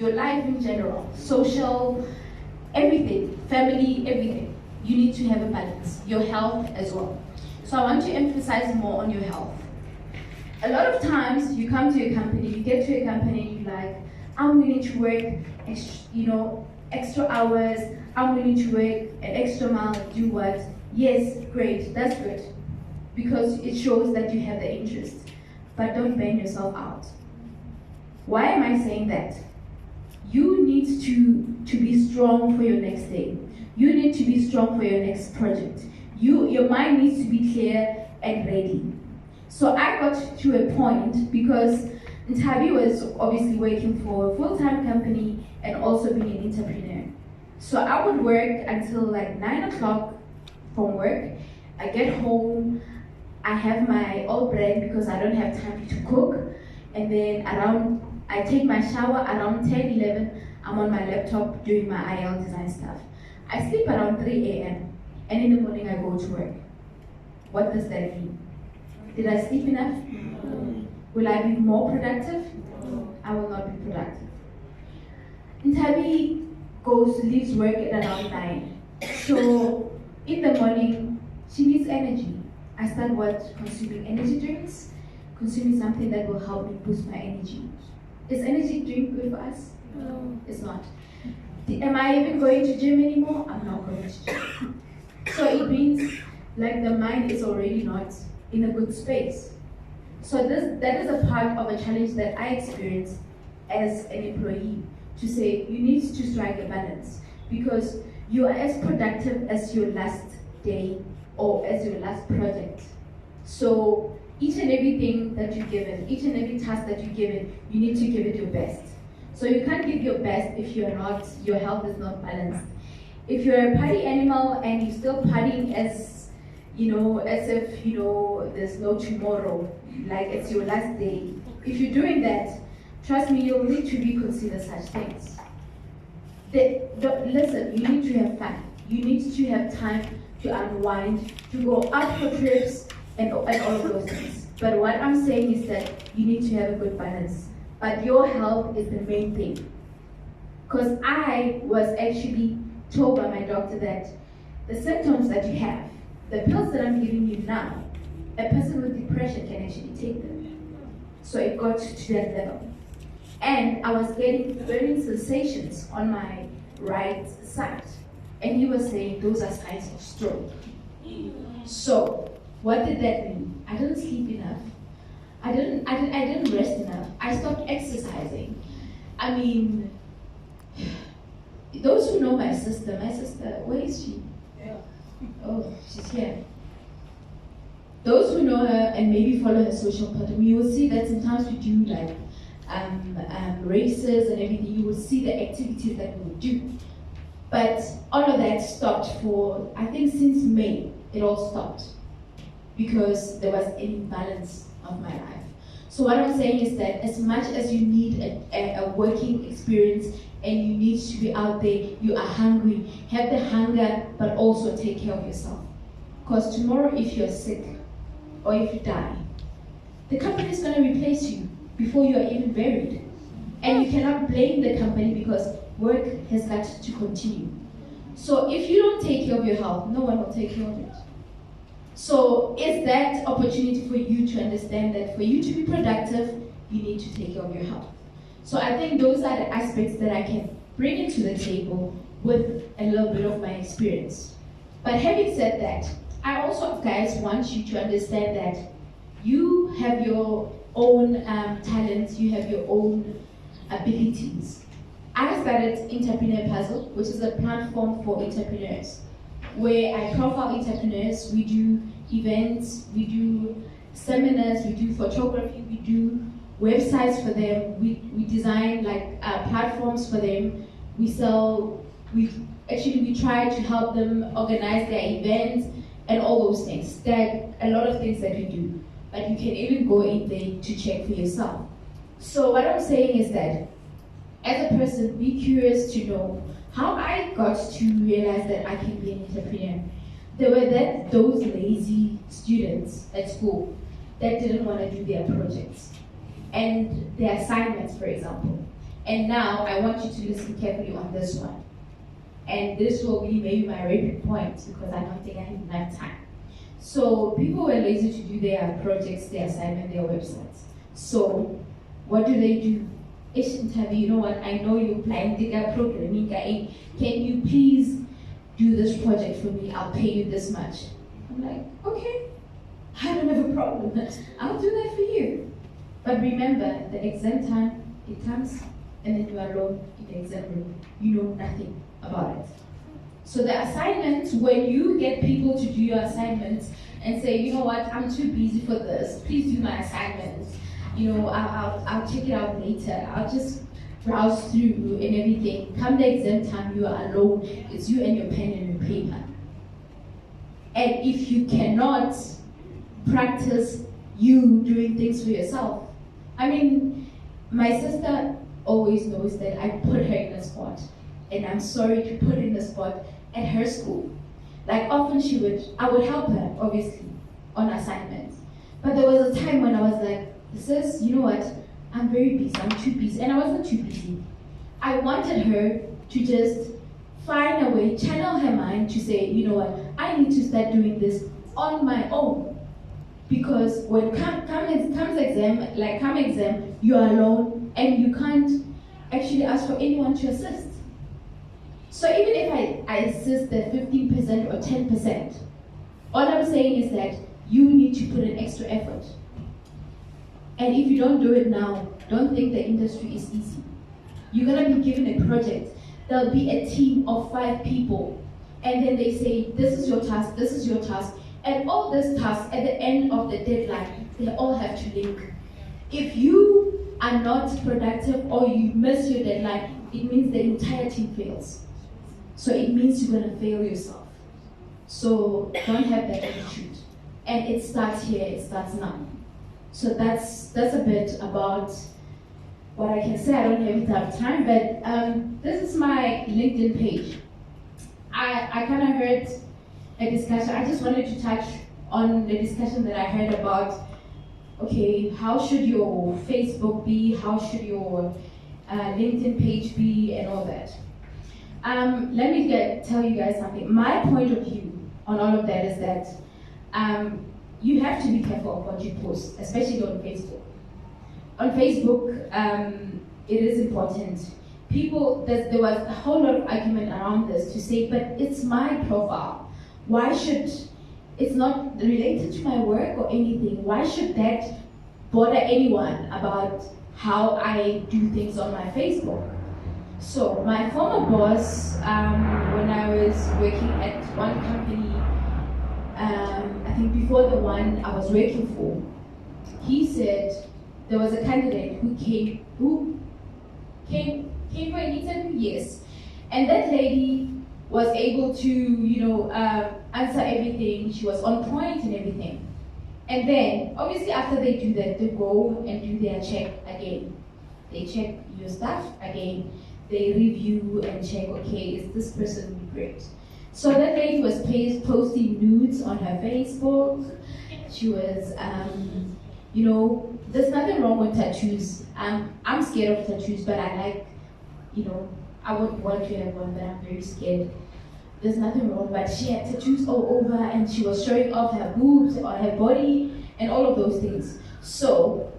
your life in general, social, everything, family, everything. You need to have a balance, your health as well. So I want to emphasize more on your health. A lot of times you come to a company, you get to a company and you're like, I'm willing to work extra hours, I'm willing to work an extra mile, do what? Yes, great, that's good. Because it shows that you have the interest. But don't burn yourself out. Why am I saying that? You need to be strong for your next day. You need to be strong for your next project. Your mind needs to be clear and ready. So I got to a point because Nthabi was obviously working for a full-time company and also being an entrepreneur. So I would work until like 9 o'clock from work. I get home, I have my all bread because I don't have time to cook. And then I take my shower around 10, 11, I'm on my laptop doing my IL design stuff. I sleep around 3 a.m. and in the morning I go to work. What does that mean? Did I sleep enough? No. Will I be more productive? No. I will not be productive. Nthabi leaves work at around 9. So in the morning, she needs energy. I start consuming energy drinks, consuming something that will help me boost my energy. Is energy drink good for us? No. It's not. Am I even going to gym anymore? I'm not going to gym. So it means like the mind is already not in a good space. So that is a part of a challenge that I experience as an employee, to say you need to strike a balance because you are as productive as your last day or as your last project. So each and everything that you're given, each and every task that you're given, you need to give it your best. So you can't give your best if your health is not balanced. If you're a party animal and you're still partying as if there's no tomorrow, like it's your last day. If you're doing that, trust me, you'll need to reconsider such things. Listen, you need to have fun. You need to have time to unwind, to go out for trips and all of those things. But what I'm saying is that you need to have a good balance. But your health is the main thing. Because I was actually told by my doctor that the symptoms that you have, the pills that I'm giving you now, a person with depression can actually take them. So it got to that level. And I was getting burning sensations on my right side. And he was saying those are signs of stroke. So what did that mean? I didn't sleep enough. I didn't rest enough. I stopped exercising. I mean, those who know my sister, where is she? Yeah. Oh, she's here. Those who know her and maybe follow her social platform, you will see that sometimes we do like races and everything. You will see the activities that we would do. But all of that stopped for, I think since May, it all stopped because there was an imbalance of my life. So what I'm saying is that as much as you need a working experience and you need to be out there, you are hungry, have the hunger, but also take care of yourself. Because tomorrow if you're sick or if you die, the company is going to replace you before you are even buried. And you cannot blame the company because work has got to continue. So if you don't take care of your health, no one will take care of it. So it's that opportunity for you to understand that for you to be productive, you need to take care of your health. So I think those are the aspects that I can bring into the table with a little bit of my experience. But having said that, I also, guys, want you to understand that you have your own talents, you have your own abilities. I started Entrepreneur Puzzle, which is a platform for entrepreneurs, where I profile entrepreneurs. We do events, we do seminars, we do photography, we do websites for them, we design like platforms for them, we try to help them organize their events and all those things. There are a lot of things that we do, but you can even go in there to check for yourself. So what I'm saying is that as a person, be curious to know how I got to realize that I can be an entrepreneur. There were those lazy students at school that didn't want to do their projects and their assignments, for example. And now I want you to listen carefully on this one. And this will be maybe my rapid point because I don't think I have enough time. So people were lazy to do their projects, their assignment, their websites. So what do? Ish Nthabi, you know what? I know you're planning programming. Can you please do this project for me? I'll pay you this much. I'm like, okay, I don't have a problem. I'll do that for you. But remember, the exam time, it comes, and then you are alone in the exam room. You know nothing about it. So the assignments, when you get people to do your assignments and say, you know what, I'm too busy for this, please do my assignments. You know, I'll check it out later. I'll just browse through and everything. Come the exam time, you are alone. It's you and your pen and your paper. And if you cannot practice you doing things for yourself, I mean, my sister always knows that I put her in a spot. And I'm sorry to put her in a spot at her school. Like often I would help her, obviously, on assignments. But there was a time when I was like, sis, you know what? I'm very busy, I'm too busy. And I wasn't too busy. I wanted her to just find a way, channel her mind to say, you know what? I need to start doing this on my own. Because when come exam, you are alone and you can't actually ask for anyone to assist. So even if I assist the 15% or 10%, all I'm saying is that you need to put an extra effort. And if you don't do it now, don't think the industry is easy. You're gonna be given a project. There'll be a team of 5 people. And then they say, this is your task, this is your task. And all these tasks at the end of the deadline, they all have to link. If you are not productive or you miss your deadline, it means the entire team fails. So it means you're gonna fail yourself. So don't have that attitude. And it starts here, it starts now. So that's a bit about what I can say. I don't have enough time, but this is my LinkedIn page. I kind of heard a discussion. I just wanted to touch on the discussion that I heard about, okay, how should your Facebook be? How should your LinkedIn page be and all that? Let me tell you guys something. My point of view on all of that is that you have to be careful of what you post, especially on Facebook. On Facebook, it is important. There was a whole lot of argument around this to say, but it's my profile. Why should, it's not related to my work or anything. Why should that bother anyone about how I do things on my Facebook? So my former boss, when I was working at one company, I think before the one I was working for, he said there was a candidate who came for an interview, yes, and that lady was able to, answer everything. She was on point and everything. And then, obviously, after they do that, they go and do their check again. They check your stuff again. They review and check, okay, is this person great? So that lady was posting nudes on her Facebook. She was, there's nothing wrong with tattoos. I'm scared of tattoos, but I like, I would want to have one, but I'm very scared. There's nothing wrong, but she had tattoos all over and she was showing off her boobs or her body and all of those things. So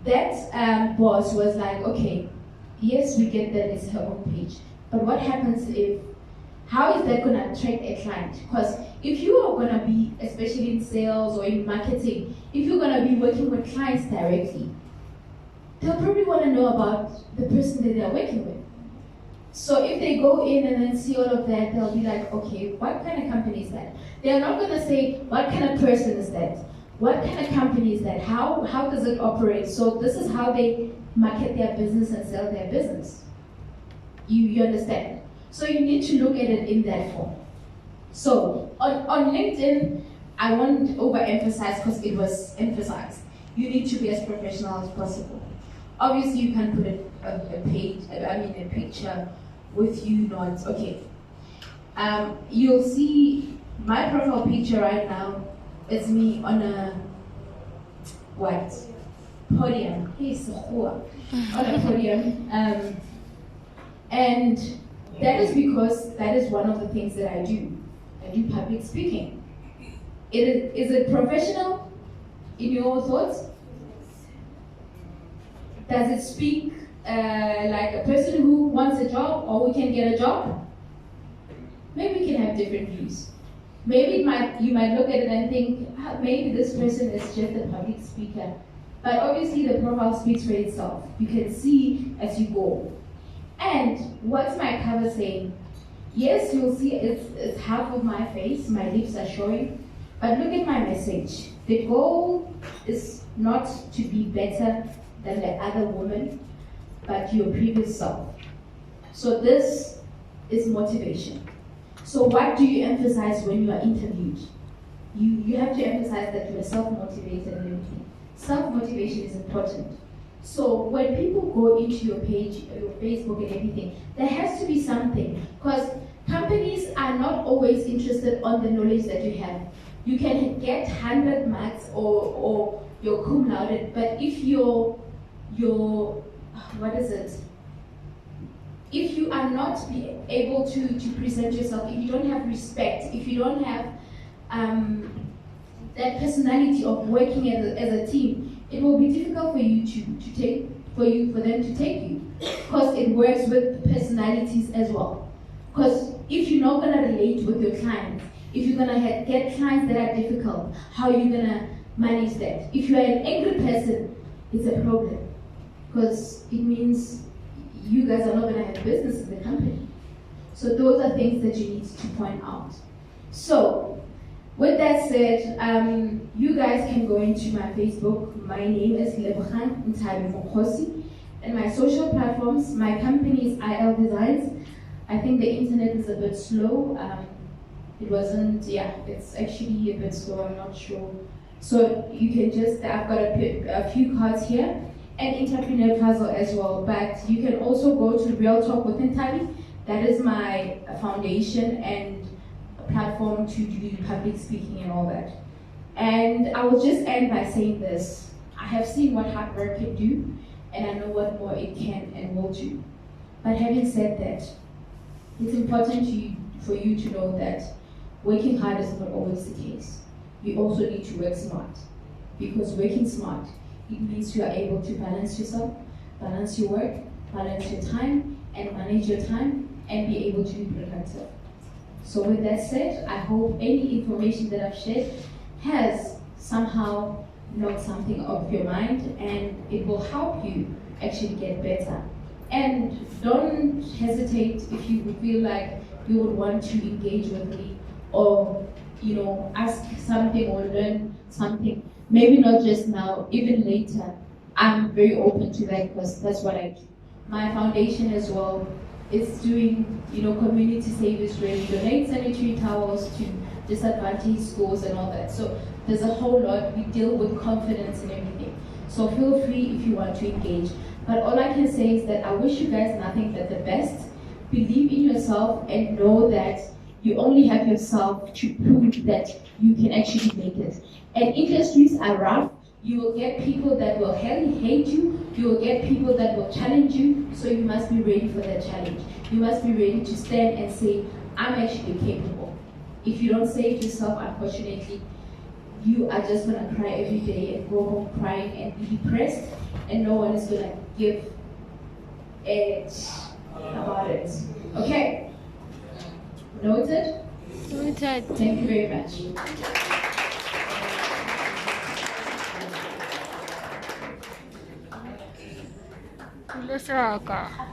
that boss was like, okay, yes, we get that it's her own page, but what happens how is that going to attract a client? Because if you are going to be, especially in sales or in marketing, if you're going to be working with clients directly, they'll probably want to know about the person that they're working with. So if they go in and then see all of that, they'll be like, okay, what kind of company is that? They're not going to say, what kind of person is that? What kind of company is that? How does it operate? So this is how they market their business and sell their business. You understand? So you need to look at it in that form. So on LinkedIn, I won't overemphasize because it was emphasized. You need to be as professional as possible. Obviously, you can put a picture with you not, okay. You'll see my profile picture right now. It's me on a white podium. He's on a podium. And that is because that is one of the things that I do. I do public speaking. Is it professional in your thoughts? Does it speak like a person who wants a job or who can get a job? Maybe we can have different views. Maybe you might look at it and think, maybe this person is just a public speaker. But obviously the profile speaks for itself. You can see as you go. And what's my cover saying? Yes, you'll see it's half of my face, my lips are showing. But look at my message. The goal is not to be better than the other woman, but your previous self. So this is motivation. So what do you emphasize when you are interviewed? You have to emphasize that you are self-motivated and everything. Self-motivation is important. So when people go into your page, your Facebook and everything, there has to be something. Because companies are not always interested on the knowledge that you have. You can get 100 marks or your cum laude, but if your what is it? If you are not able to present yourself, if you don't have respect, if you don't have that personality of working as a team, it will be difficult for you for them to take you, because it works with personalities as well. Because if you're not gonna relate with your clients, if you're gonna get clients that are difficult, how are you gonna manage that? If you are an angry person, it's a problem, because it means you guys are not gonna have business in the company. So those are things that you need to point out. So with that said, you guys can go into my Facebook. My name is Lebogang Nthabi Mokgosi. And my social platforms, my company is IL Designs. I think the internet is a bit slow. It's actually a bit slow, I'm not sure. So you can just, I've got a few cards here, and Entrepreneur Puzzle as well. But you can also go to Real Talk with Nthabi. That is my foundation and platform to do public speaking and all that. And I will just end by saying this. I have seen what hard work can do, and I know what more it can and will do. But having said that, it's important for you to know that working hard is not always the case. You also need to work smart, because working smart, it means you are able to balance yourself, balance your work, balance your time, and manage your time, and be able to be productive. So with that said, I hope any information that I've shared has somehow knocked something off your mind, and it will help you actually get better. And don't hesitate if you feel like you would want to engage with me, or ask something or learn something. Maybe not just now, even later. I'm very open to that, because that's what I do. My foundation as well is doing community service, where we donate sanitary towels to disadvantaged schools and all that. So there's a whole lot. We deal with confidence and everything. So feel free if you want to engage. But all I can say is that I wish you guys nothing but the best. Believe in yourself and know that you only have yourself to prove that you can actually make it. And industries are rough. You will get people that will hate you. You will get people that will challenge you. So you must be ready for that challenge. You must be ready to stand and say, I'm actually capable. If you don't say it yourself, unfortunately, you are just gonna cry every day and go home crying and be depressed, and no one is gonna give it about it. Okay? Noted? Noted. Thank you very much. Lusaka.